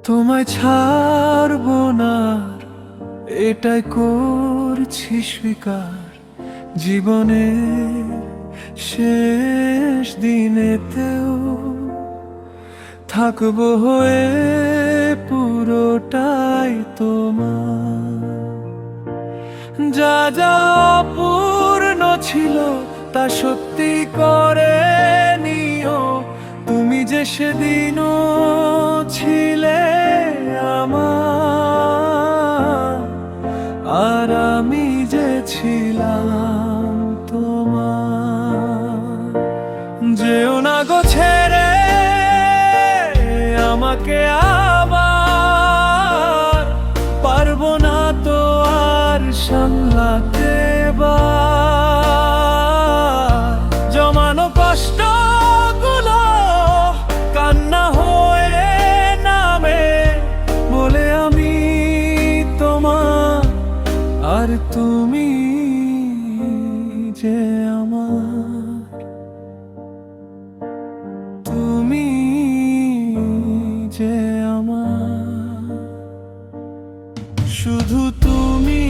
তোমায় ছাড়বো না, এটাই করছি স্বীকার। জীবনের শেষ দিনেতেও থাকবো হয়ে পুরোটাই তোমার। যা যা অপূর্ণ ছিল তা সত্যি করে নিও, তুমি যে সেদিনও ছিলে আমার, আর আমি যে ছিলাম তোমার। যেও না গো ছেড়ে আমাকে আবার, পারবো না তো আর সামলাতে জমানো কষ্ট গুলো কান্না হয়ে নামে বলে আমি তোমার, আর তুমি যে আমার, তুমি যে আমার, শুধু তুমি